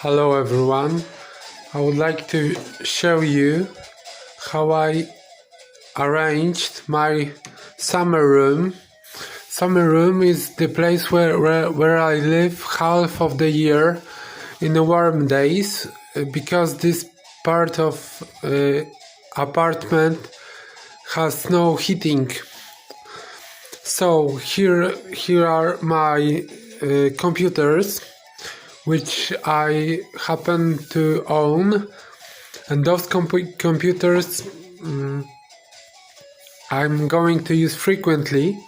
Hello everyone, I would like to show you how I arranged my summer room. Summer room is the place where I live half of the year in the warm days, because this part of apartment has no heating. So here are my computers, which I happen to own, and those computers I'm going to use frequently.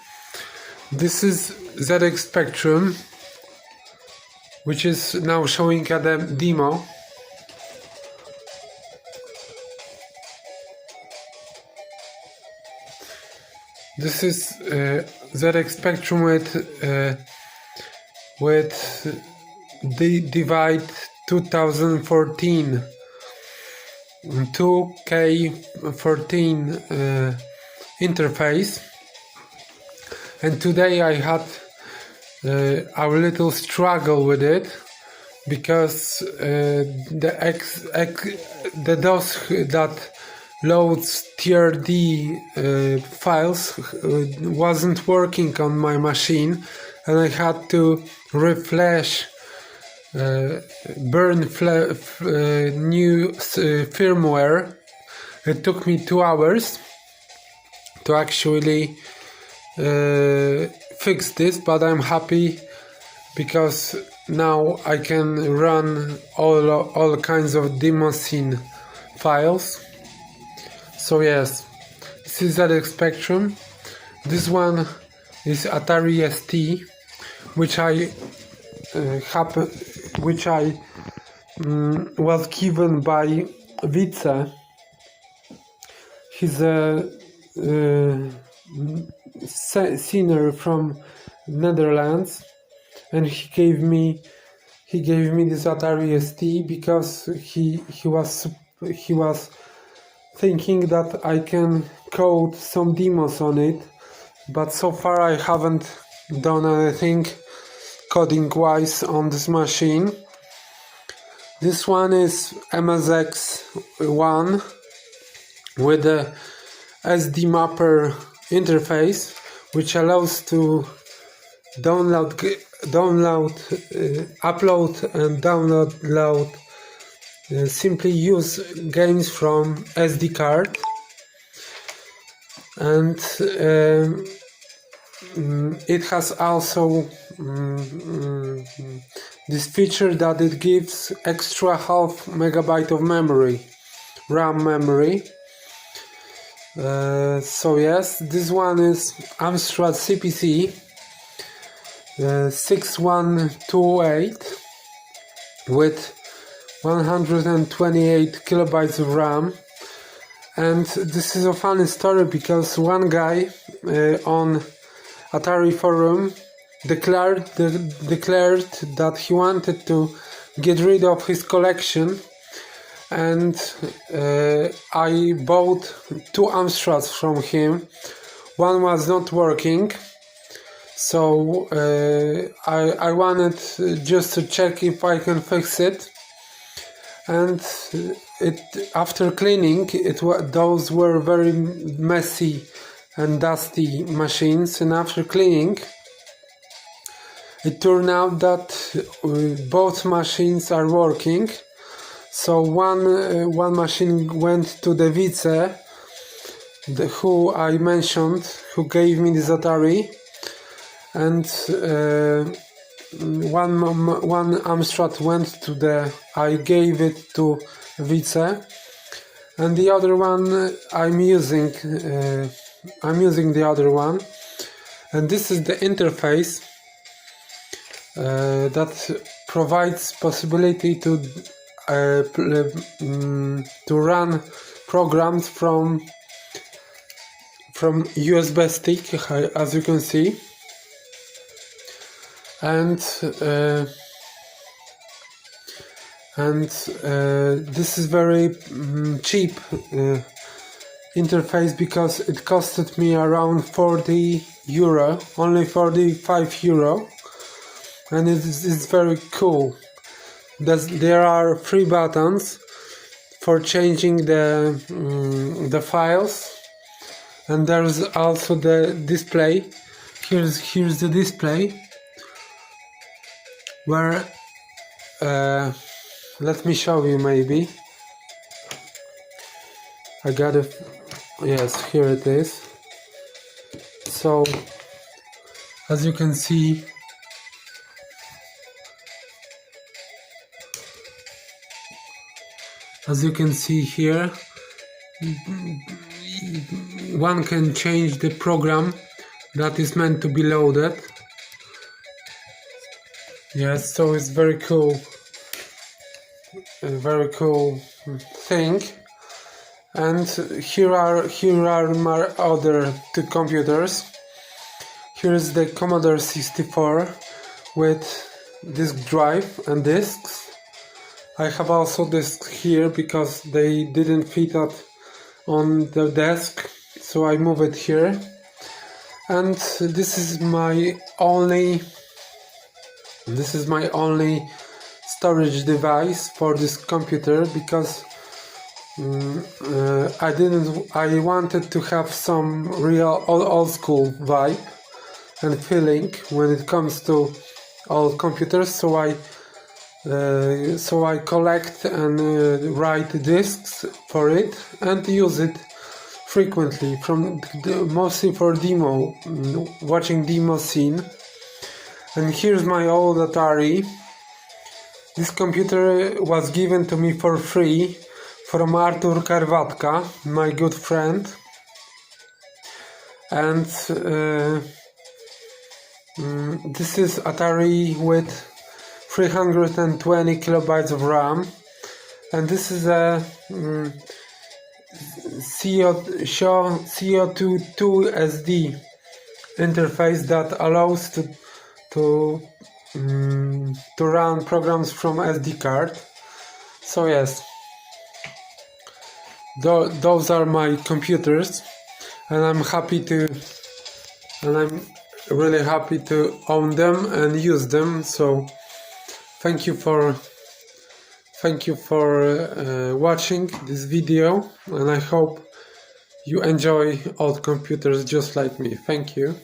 This is ZX Spectrum, which is now showing a demo. This is ZX Spectrum with the Divide 2014 2K14 interface, and today I had a little struggle with it because the DOS that loads TRD files wasn't working on my machine, and I had to reflash burn new firmware. It took me 2 hours to actually fix this, but I'm happy because now I can run all kinds of demo scene files. So yes, this is ZX Spectrum. This one is Atari St, which I was given by Vice. He's a singer from Netherlands, and he gave me this Atari St because he was thinking that I can code some demos on it, but so far I haven't done anything coding wise on this machine. This one is MSX1 with a SD mapper interface, which allows to upload and download simply use games from SD card, and it has also this feature that it gives extra half megabyte of memory, RAM memory. So yes, this one is Amstrad Cpc 6128 with 128 kilobytes of RAM. And this is a funny story because one guy on Atari forum declared that he wanted to get rid of his collection, and I bought 2 Amstrads from him. One was not working, so I wanted just to check if I can fix it. And after cleaning those were very messy and dusty machines, and after cleaning it turned out that both machines are working. So one machine went to the Vice, who I mentioned, who gave me this Atari, and one Amstrad went to I gave it to Vice, and the other one I'm using the other one. And this is the interface that provides possibility to run programs from USB stick, as you can see. And this is very cheap interface because it costed me around 40 euro, only 45 euro, and it's very cool. there are 3 buttons for changing the files, and there's also the display. Here's the display where let me show you. Maybe I got it. Yes, here it is. So as you can see, here, one can change the program that is meant to be loaded. Yes, so it's very cool, a very cool thing. And here are my other 2 computers. Here's the Commodore 64 with disk drive and disks. I have also discs here because they didn't fit up on the desk, so I move it here. And this is my only storage device for this computer, because I wanted to have some real old school vibe and feeling when it comes to old computers, so I collect and write discs for it and use it frequently, mostly for watching demo scene. And here's my old Atari. This computer was given to me for free from Artur Karwatka, my good friend. And this is Atari with 320 kilobytes of RAM, and this is a CO2 SD interface that allows to run programs from SD card. So yes, those are my computers, and I'm really happy to own them and use them. So thank you for watching this video, and I hope you enjoy old computers just like me. Thank you.